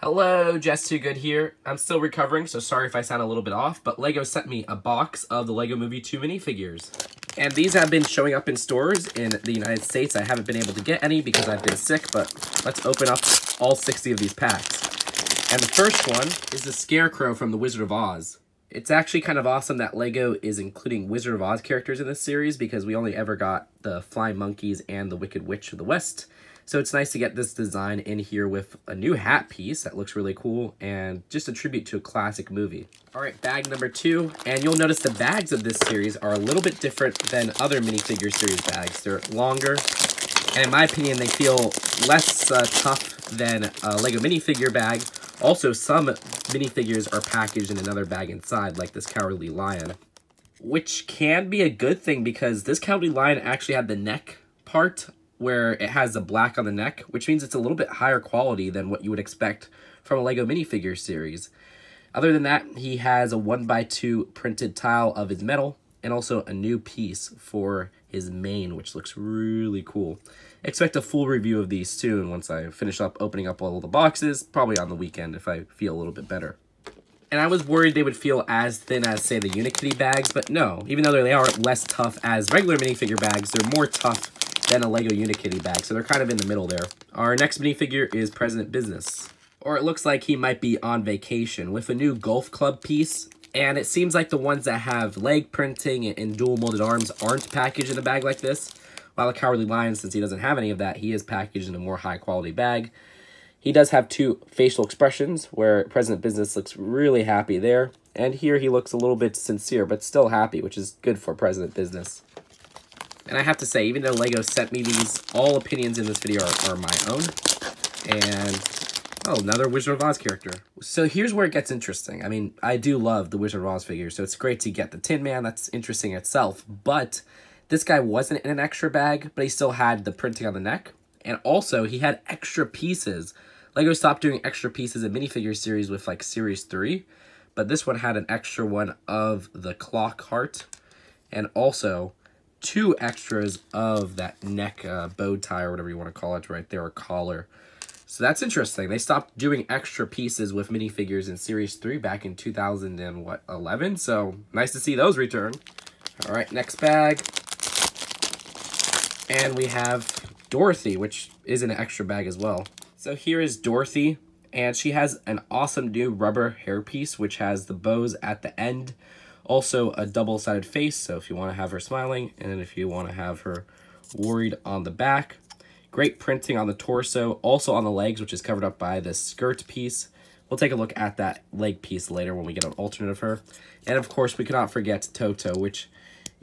Hello, Jess Too Good here. I'm still recovering, so sorry if I sound a little bit off, but LEGO sent me a box of the LEGO Movie 2 minifigures. And these have been showing up in stores in the United States. I haven't been able to get any because I've been sick, but let's open up all 60 of these packs. And the first one is the Scarecrow from The Wizard of Oz. It's actually kind of awesome that LEGO is including Wizard of Oz characters in this series because we only ever got the Flying Monkeys and the Wicked Witch of the West. So it's nice to get this design in here with a new hat piece that looks really cool and just a tribute to a classic movie. All right, bag number 2, and you'll notice the bags of this series are a little bit different than other minifigure series bags. They're longer, and in my opinion, they feel less tough than a LEGO minifigure bag. Also, some minifigures are packaged in another bag inside, like this Cowardly Lion, which can be a good thing because this Cowardly Lion actually had the neck part where it has the black on the neck, which means it's a little bit higher quality than what you would expect from a LEGO minifigure series. Other than that, he has a 1x2 printed tile of his medal and also a new piece for his mane, which looks really cool. Expect a full review of these soon once I finish up opening up all the boxes, probably on the weekend if I feel a little bit better. And I was worried they would feel as thin as, say, the Unikitty bags, but no. Even though they are less tough as regular minifigure bags, they're more tough than a LEGO Unikitty bag, so they're kind of in the middle there. Our next minifigure is President Business. Or it looks like he might be on vacation with a new golf club piece. And it seems like the ones that have leg printing and dual molded arms aren't packaged in a bag like this. While the Cowardly Lion, since he doesn't have any of that, he is packaged in a more high quality bag. He does have 2 facial expressions where President Business looks really happy there. And here he looks a little bit sincere, but still happy, which is good for President Business. And I have to say, even though LEGO sent me these, all opinions in this video are my own. And, oh, another Wizard of Oz character. So here's where it gets interesting. I mean, I do love the Wizard of Oz figure, so it's great to get the Tin Man. That's interesting itself. But this guy wasn't in an extra bag, but he still had the printing on the neck. And also, he had extra pieces. LEGO stopped doing extra pieces in minifigure series with, like, Series 3. But this one had an extra one of the clock heart. And also 2 extras of that neck bow tie or whatever you want to call it right there, or collar. So that's interesting. They stopped doing extra pieces with minifigures in Series 3 back in 2011. So nice to see those return. All right, next bag. And we have Dorothy, which is an extra bag as well. So here is Dorothy, and she has an awesome new rubber hairpiece, which has the bows at the end. Also a double-sided face, so if you want to have her smiling, and if you want to have her worried on the back. Great printing on the torso, also on the legs, which is covered up by the skirt piece. We'll take a look at that leg piece later when we get an alternate of her. And of course, we cannot forget Toto, which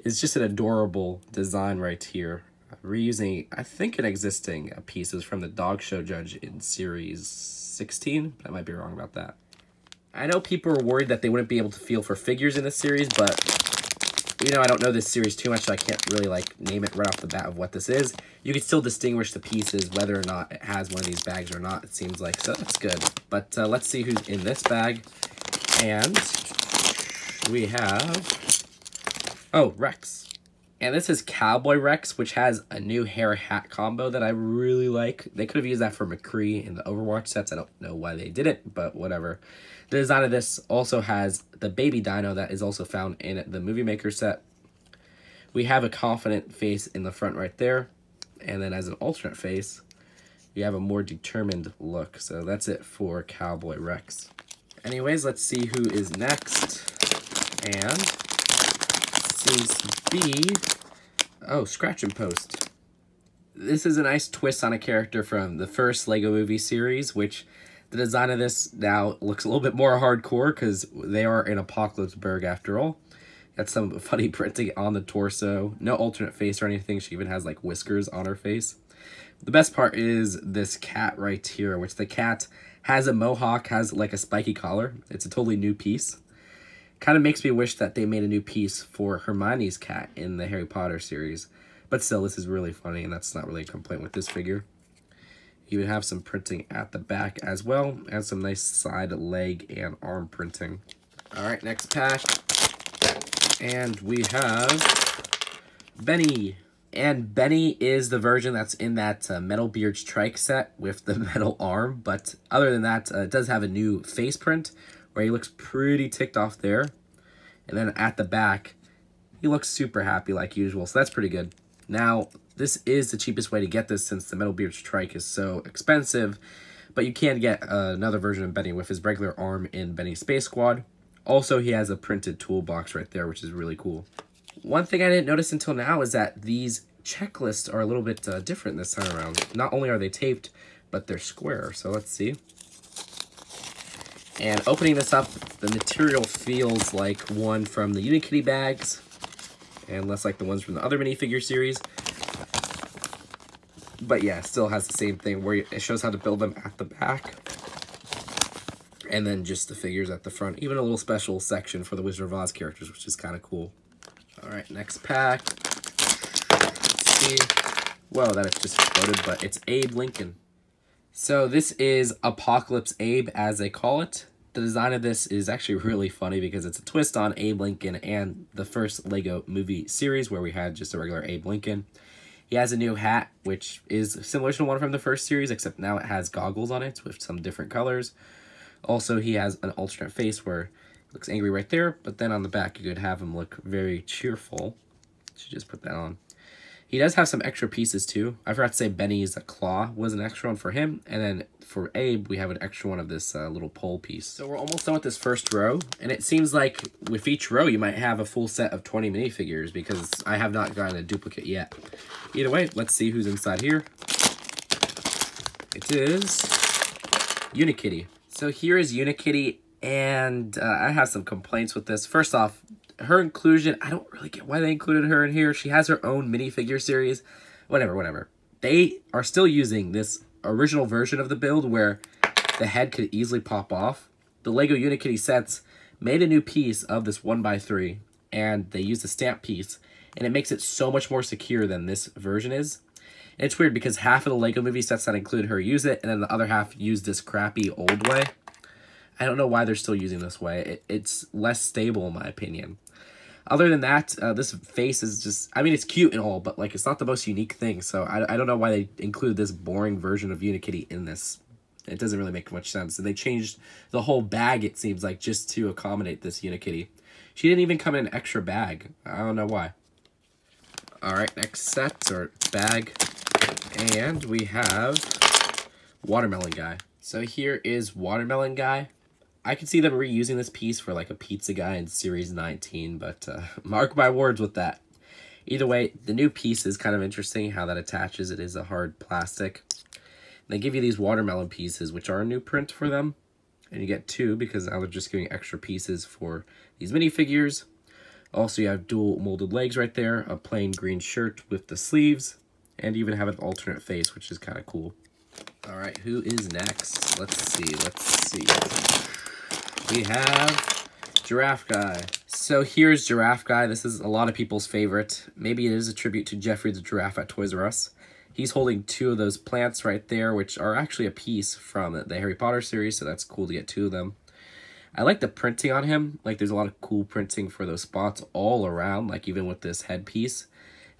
is just an adorable design right here. Reusing, I think, an existing pieces from the dog show judge in Series 16. I might be wrong about that. I know people were worried that they wouldn't be able to feel for figures in this series, but, you know, I don't know this series too much, so I can't really, like, name it right off the bat of what this is. You can still distinguish the pieces, whether or not it has one of these bags or not, it seems like, so that's good. But let's see who's in this bag. And we have, oh, Rex. And this is Cowboy Rex, which has a new hair hat combo that I really like. They could have used that for McCree in the Overwatch sets. I don't know why they didn't, but whatever. The design of this also has the baby dino that is also found in the Movie Maker set. We have a confident face in the front right there. And then as an alternate face, we have a more determined look. So that's it for Cowboy Rex. Anyways, let's see who is next. And seems to be, oh, Scratchen-Post. This is a nice twist on a character from the first LEGO Movie series, which the design of this now looks a little bit more hardcore because they are in Apocalypseburg after all. Got some funny printing on the torso. No alternate face or anything. She even has like whiskers on her face. The best part is this cat right here, which the cat has a mohawk, has like a spiky collar. It's a totally new piece. Kind of makes me wish that they made a new piece for Hermione's cat in the Harry Potter series. But still, this is really funny, and that's not really a complaint with this figure. You would have some printing at the back as well, and some nice side leg and arm printing. All right, next pack. And we have Benny. And Benny is the version that's in that Metal Beard Strike set with the metal arm. But other than that, it does have a new face print where he looks pretty ticked off there. And then at the back, he looks super happy like usual. So that's pretty good. Now, this is the cheapest way to get this since the Metal Beard Strike is so expensive. But you can get another version of Benny with his regular arm in Benny Space Squad. Also, he has a printed toolbox right there, which is really cool. One thing I didn't notice until now is that these checklists are a little bit different this time around. Not only are they taped, but they're square. So let's see. And opening this up, the material feels like one from the Unikitty bags, and less like the ones from the other minifigure series. But yeah, still has the same thing where it shows how to build them at the back. And then just the figures at the front. Even a little special section for the Wizard of Oz characters, which is kind of cool. Alright, next pack. Let's see. Whoa, that is just exploded, but it's Abe Lincoln. So this is Apocalypse Abe, as they call it. The design of this is actually really funny because it's a twist on Abe Lincoln and the first Lego movie series where we had just a regular Abe Lincoln. He has a new hat, which is similar to the one from the first series, except now it has goggles on it with some different colors. Also, he has an alternate face where he looks angry right there, but then on the back you could have him look very cheerful. Should just put that on. He does have some extra pieces too. I forgot to say Benny's claw was an extra one for him, and then for Abe we have an extra one of this little pole piece. So we're almost done with this first row, and it seems like with each row you might have a full set of 20 minifigures because I have not gotten a duplicate yet. Either way, let's see who's inside here. It is Unikitty. So here is Unikitty, and I have some complaints with this. First off, her inclusion, I don't really get why they included her in here. She has her own minifigure series. Whatever. They are still using this original version of the build where the head could easily pop off. The Lego Unikitty sets made a new piece of this 1x3, and they used a stamp piece, and it makes it so much more secure than this version is. And it's weird because half of the Lego movie sets that include her use it, and then the other half use this crappy old way. I don't know why they're still using this way. It's less stable in my opinion. Other than that, this face is just, I mean, it's cute and all, but like it's not the most unique thing. So I don't know why they included this boring version of Unikitty in this. It doesn't really make much sense. And they changed the whole bag, it seems like, just to accommodate this Unikitty. She didn't even come in an extra bag. I don't know why. Alright, next set, or bag. And we have Watermelon Guy. So here is Watermelon Guy. I could see them reusing this piece for like a pizza guy in Series 19, but mark my words with that. Either way, the new piece is kind of interesting how that attaches. It is a hard plastic. They give you these watermelon pieces, which are a new print for them. And you get two because now they're just giving extra pieces for these minifigures. Also, you have dual molded legs right there, a plain green shirt with the sleeves, and you even have an alternate face, which is kind of cool. Alright, who is next? Let's see. We have Giraffe Guy. So here's Giraffe Guy. This is a lot of people's favorite. Maybe it is a tribute to Jeffrey the Giraffe at Toys R Us. He's holding two of those plants right there, which are actually a piece from the Harry Potter series, so that's cool to get two of them. I like the printing on him. Like, there's a lot of cool printing for those spots all around, like even with this headpiece.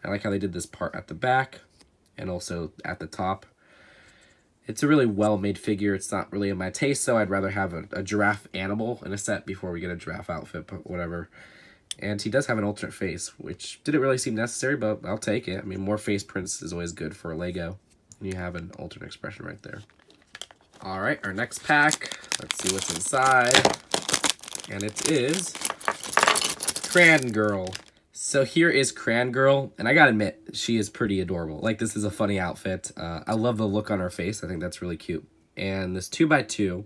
I like how they did this part at the back and also at the top. It's a really well-made figure. It's not really in my taste, so I'd rather have a giraffe animal in a set before we get a giraffe outfit, but whatever. And he does have an alternate face, which didn't really seem necessary, but I'll take it. I mean, more face prints is always good for a Lego. And you have an alternate expression right there. Alright, our next pack. Let's see what's inside. And it is Crayon Girl. So here is Crayon Girl, and I gotta admit, she is pretty adorable. Like, this is a funny outfit. I love the look on her face. I think that's really cute. And this 2x2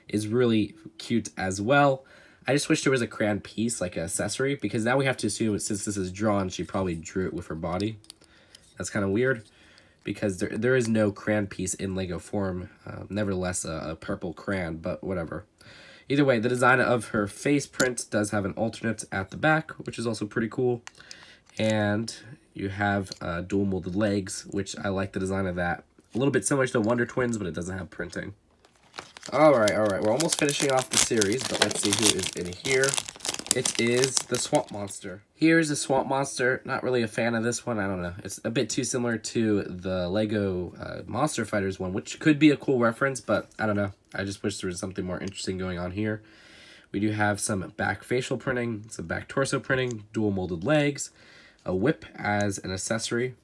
is really cute as well. I just wish there was a crayon piece, like an accessory, because now we have to assume, since this is drawn, she probably drew it with her body. That's kind of weird, because there is no crayon piece in Lego form. Nevertheless, a purple crayon, but whatever. Either way, the design of her face print does have an alternate at the back, which is also pretty cool. And you have dual molded legs, which I like the design of that. A little bit similar to the Wonder Twins, but it doesn't have printing. Alright, we're almost finishing off the series, but let's see who is in here. it is the Swamp Monster. Here's a Swamp Monster. Not really a fan of this one. I don't know. It's a bit too similar to the Lego Monster Fighters one, which could be a cool reference, but I don't know. I just wish there was something more interesting going on here. We do have some back facial printing, some back torso printing, dual molded legs, a whip as an accessory,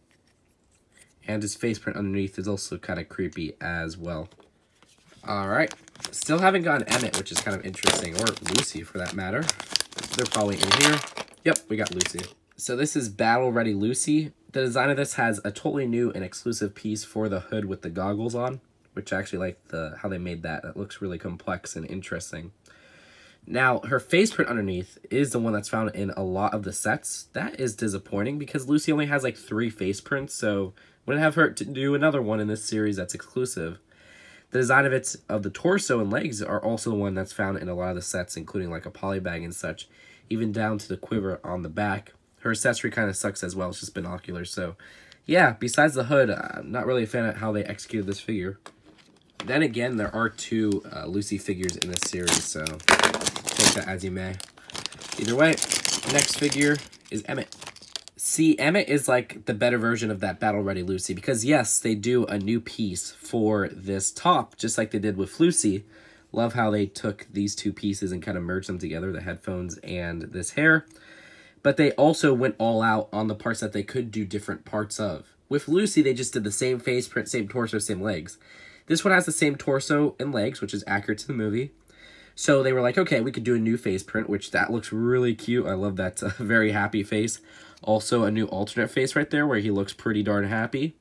and his face print underneath is also kind of creepy as well. Alright, still haven't gotten Emmet, which is kind of interesting, or Lucy for that matter. They're probably in here. Yep, we got Lucy. So this is Battle Ready Lucy. The design of this has a totally new and exclusive piece for the hood with the goggles on, which I actually like how they made that. It looks really complex and interesting. Now, her face print underneath is the one that's found in a lot of the sets. That is disappointing because Lucy only has like 3 face prints, so I'm going to have her to do another one in this series that's exclusive. The design of the torso and legs are also the one that's found in a lot of the sets, including like a polybag and such, even down to the quiver on the back. Her accessory kind of sucks as well, it's just binoculars. So yeah, besides the hood, I'm not really a fan of how they executed this figure. Then again, there are 2 Lucy figures in this series, so take that as you may. Either way, next figure is Emmet. See, Emmet is like the better version of that Battle Ready Lucy, because yes, they do a new piece for this top, just like they did with Lucy. Love how they took these 2 pieces and kind of merged them together, the headphones and this hair. But they also went all out on the parts that they could do different parts of. With Lucy, they just did the same face print, same torso, same legs. This one has the same torso and legs, which is accurate to the movie. So they were like, okay, we could do a new face print, which that looks really cute. I love that very happy face. Also, a new alternate face right there where he looks pretty darn happy.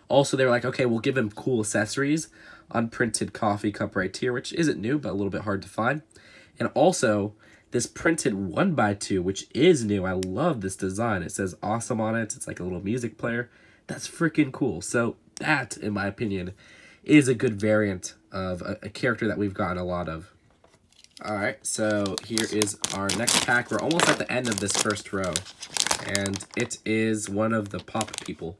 Also, they were like, okay, we'll give him cool accessories. Unprinted coffee cup right here, which isn't new, but a little bit hard to find. And also, this printed 1x2, which is new. I love this design. It says awesome on it. It's like a little music player. That's freaking cool. So that, in my opinion, is a good variant of a character that we've gotten a lot of. Alright, so here is our next pack. We're almost at the end of this first row, and it is one of the Pop people.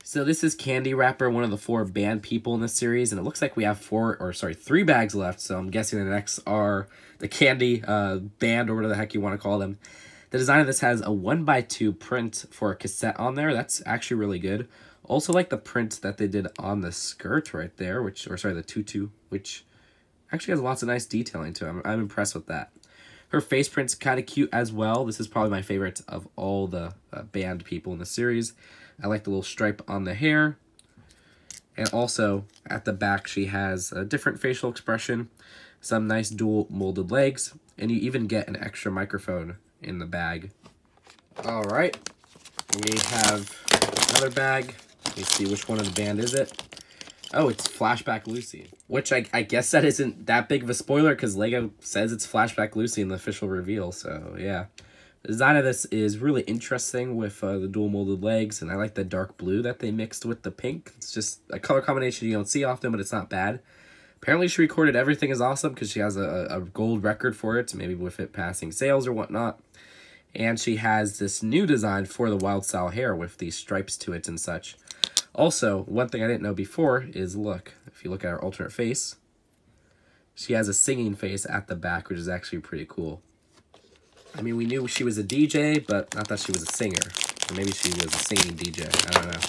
So this is Candy Wrapper, one of the 4 band people in this series, and it looks like we have 3 bags left, so I'm guessing the next are the Candy band, or whatever the heck you want to call them. The design of this has a 1x2 print for a cassette on there. That's actually really good. Also like the print that they did on the skirt right there, the tutu, which actually has lots of nice detailing to it. I'm impressed with that. Her face print's kind of cute as well. This is probably my favorite of all the band people in the series. I like the little stripe on the hair. And also, at the back, she has a different facial expression, some nice dual molded legs, and you even get an extra microphone in the bag. Alright, we have another bag. Let me see which one of the band is it. Oh, it's Flashback Lucy, which I guess that isn't that big of a spoiler because Lego says it's Flashback Lucy in the official reveal, so yeah. The design of this is really interesting with the dual molded legs, and I like the dark blue that they mixed with the pink. It's just a color combination you don't see often, but it's not bad. Apparently she recorded Everything Is Awesome because she has a gold record for it, maybe with it passing sales or whatnot. And she has this new design for the wild style hair with these stripes to it and such. Also, one thing I didn't know before is, look, if you look at her alternate face, she has a singing face at the back, which is actually pretty cool. I mean, we knew she was a DJ, but not that she was a singer. Or maybe she was a singing DJ, I don't know.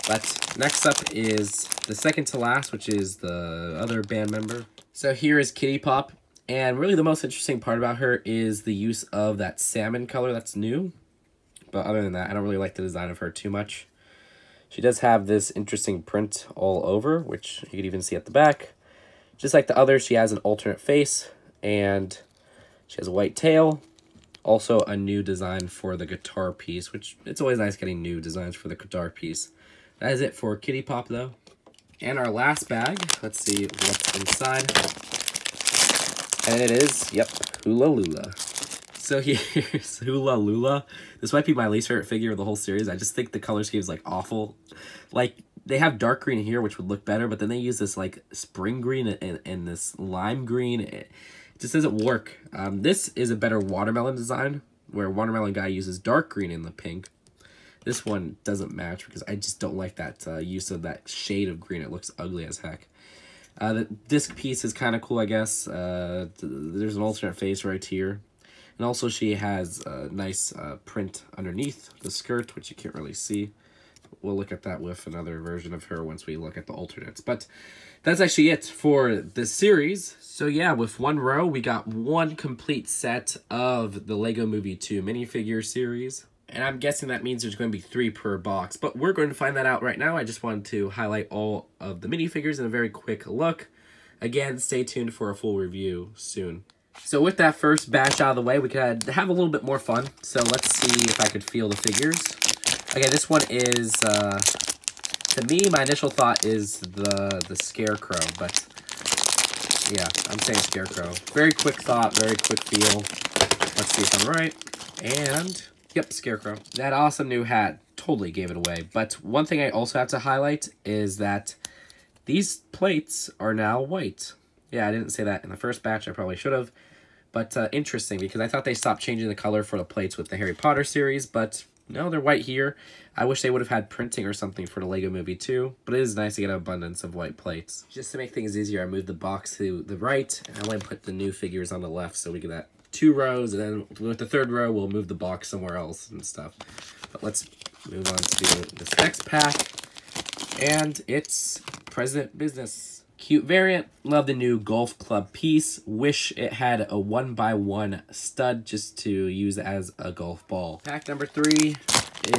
But next up is the second to last, which is the other band member. So here is Kitty Pop, and really the most interesting part about her is the use of that salmon color that's new. But other than that, I don't really like the design of her too much. She does have this interesting print all over, which you can even see at the back. Just like the others, she has an alternate face, and she has a white tail. Also a new design for the guitar piece, which it's always nice getting new designs for the guitar piece. That is it for Kitty Pop, though. And our last bag, let's see what's inside. And it is, yep, Hula Lula. So here's Hula Lula. This might be my least favorite figure of the whole series. I just think the color scheme is like awful. Like, they have dark green here, which would look better, but then they use this like spring green and this lime green. It just doesn't work. This is a better watermelon design, where Watermelon Guy uses dark green in the pink. This one doesn't match because I just don't like that use of that shade of green. It looks ugly as heck. The disc piece is kind of cool, I guess. There's an alternate face right here. And And also she has a nice print underneath the skirt, which you can't really see. We'll look at that with another version of her once we look at the alternates. But that's actually it for this series. So yeah, with one row, we got one complete set of the LEGO Movie 2 minifigure series. And I'm guessing that means there's going to be 3 per box. But we're going to find that out right now. I just wanted to highlight all of the minifigures in a very quick look. Again, stay tuned for a full review soon. So with that first batch out of the way, we could have a little bit more fun. So let's see if I could feel the figures. Okay, this one is, to me, my initial thought is the Scarecrow, but yeah, I'm saying Scarecrow. Very quick thought, very quick feel. Let's see if I'm right. And, yep, Scarecrow. That awesome new hat totally gave it away. But one thing I also have to highlight is that these plates are now white. Yeah, I didn't say that in the first batch. I probably should have. But interesting, because I thought they stopped changing the color for the plates with the Harry Potter series, but no, they're white here. I wish they would have had printing or something for the LEGO Movie 2, but it is nice to get an abundance of white plates. Just to make things easier, I moved the box to the right, and I went and put the new figures on the left, so we get that 2 rows, and then with the 3rd row, we'll move the box somewhere else and stuff. But let's move on to this next pack, and it's President Business. Cute variant. Love the new golf club piece. Wish it had a 1x1 stud just to use as a golf ball. Pack number 3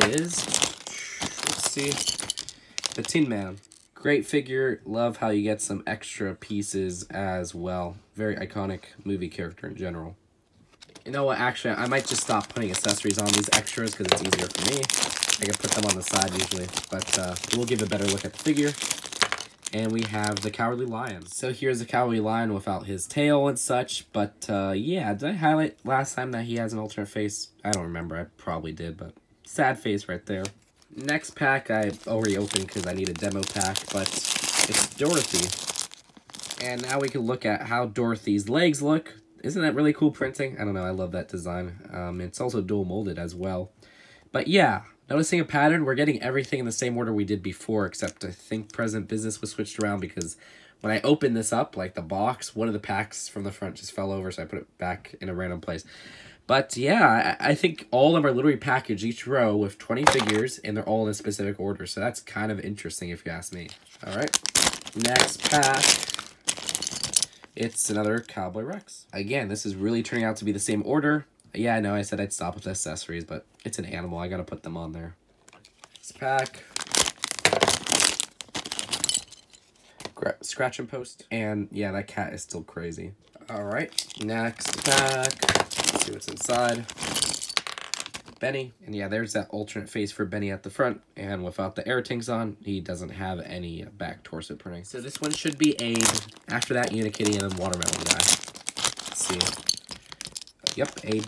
is, let's see, the Tin Man. Great figure. Love how you get some extra pieces as well. Very iconic movie character in general. You know what, actually, I might just stop putting accessories on these extras because it's easier for me. I can put them on the side usually, but we'll give a better look at the figure. And we have the Cowardly Lion. So here's the Cowardly Lion without his tail and such. But yeah, did I highlight last time that he has an alternate face? I don't remember. I probably did, but sad face right there. Next pack I already opened because I need a demo pack, but it's Dorothy. And now we can look at how Dorothy's legs look. Isn't that really cool printing? I don't know. I love that design. It's also dual molded as well. But yeah. Noticing a pattern, we're getting everything in the same order we did before, except I think President Business was switched around because when I opened this up, like the box, one of the packs from the front just fell over, so I put it back in a random place. But yeah, I think all of them are literally packaged each row with 20 figures, and they're all in a specific order, so that's kind of interesting if you ask me. All right, next pack. It's another Cowboy Rex. Again, this is really turning out to be the same order. Yeah, I know I said I'd stop with accessories, but it's an animal. I gotta put them on there. Next pack. Scratchen-Post. And yeah, that cat is still crazy. Alright, next pack. Let's see what's inside. Benny. And yeah, there's that alternate face for Benny at the front. And without the air tanks on, he doesn't have any back torso printing. So this one should be Abe. After that, Unikitty and then Watermelon Guy. Let's see. Yep, Abe.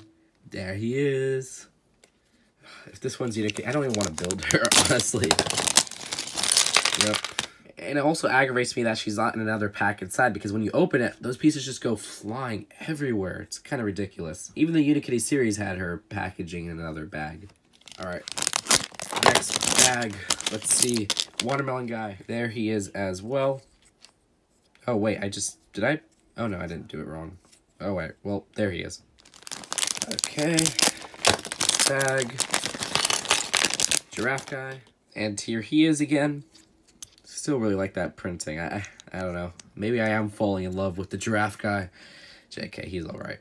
There he is. If this one's Unikitty, I don't even want to build her, honestly. Yep. And it also aggravates me that she's not in another pack inside, because when you open it, those pieces just go flying everywhere. It's kind of ridiculous. Even the Unikitty series had her packaging in another bag. Alright. Next bag. Let's see. Watermelon Guy. There he is as well. Oh, wait. Did I? Oh, no, I didn't do it wrong. Oh, wait. Well, there he is. Okay, bag, Giraffe Guy, and here he is again. Still really like that printing. I don't know. Maybe I am falling in love with the Giraffe Guy. JK, he's alright.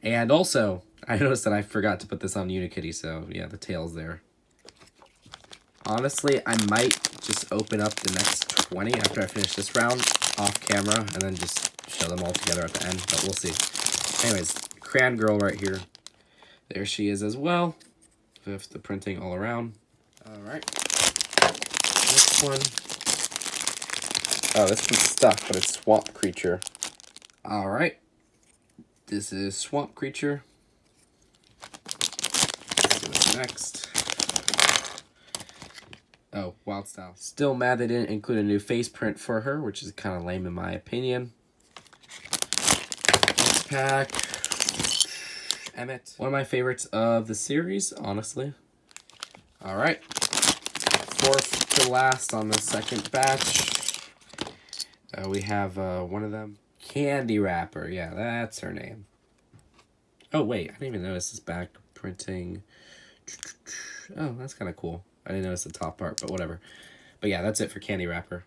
And also, I noticed that I forgot to put this on Unikitty, so yeah, the tail's there. Honestly, I might just open up the next 20 after I finish this round off camera, and then just show them all together at the end, but we'll see. Anyways, Crayon Girl right here. There she is as well, with the printing all around. Alright. Next one. Oh, this one's stuck, but it's Swamp Creature. Alright. This is Swamp Creature. Let's see what's next. Oh, Wild Style. Still mad they didn't include a new face print for her, which is kind of lame in my opinion. Next pack. Emmet. One of my favorites of the series, honestly. Alright. Fourth to last on the second batch. We have one of them. Candy Wrapper. Yeah, that's her name. Oh, wait, I didn't even notice this back printing. Oh, that's kind of cool. I didn't notice the top part, but whatever. But yeah, that's it for candy wrapper.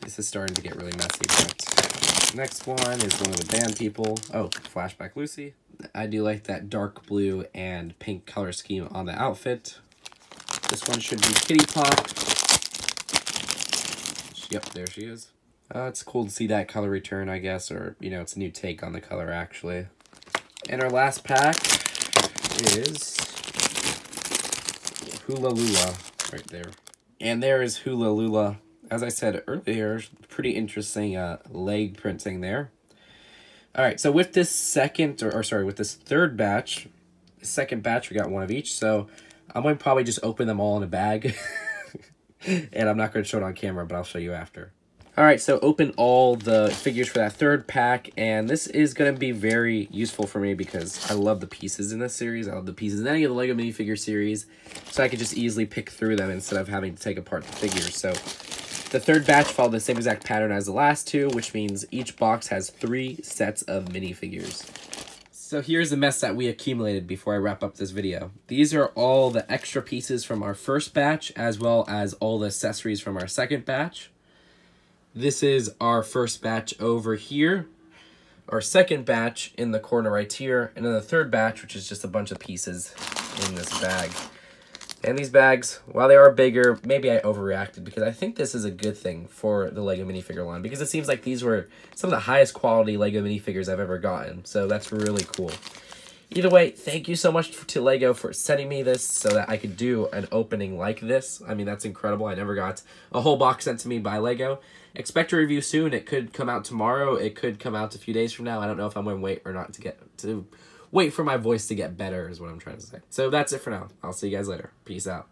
This is starting to get really messy. But next one is one of the band people. Oh, Flashback Lucy. I do like that dark blue and pink color scheme on the outfit. This one should be Kitty Pop. Yep, there she is. It's cool to see that color return, I guess, or, you know, it's a new take on the color, actually. And our last pack is Hula Lula, right there. And there is Hula Lula. As I said earlier, pretty interesting leg printing there. All right, so with this with this third batch, the second batch, we got one of each. So I'm going to probably just open them all in a bag. And I'm not going to show it on camera, but I'll show you after. All right, so open all the figures for that third pack, and this is going to be very useful for me because I love the pieces in this series. I love the pieces in any of the LEGO Minifigure series, so I could just easily pick through them instead of having to take apart the figures. So the third batch followed the same exact pattern as the last two, which means each box has 3 sets of minifigures. So here's the mess that we accumulated before I wrap up this video. These are all the extra pieces from our first batch, as well as all the accessories from our second batch. This is our first batch over here, our second batch in the corner right here, and then the third batch, which is just a bunch of pieces in this bag. And these bags, while they are bigger, maybe I overreacted because I think this is a good thing for the LEGO minifigure line because it seems like these were some of the highest quality LEGO minifigures I've ever gotten. So that's really cool. Either way, thank you so much to LEGO for sending me this so that I could do an opening like this. I mean, that's incredible. I never got a whole box sent to me by LEGO. Expect a review soon. It could come out tomorrow. It could come out a few days from now. I don't know if I'm going to wait or not to wait for my voice to get better is what I'm trying to say. So that's it for now. I'll see you guys later. Peace out.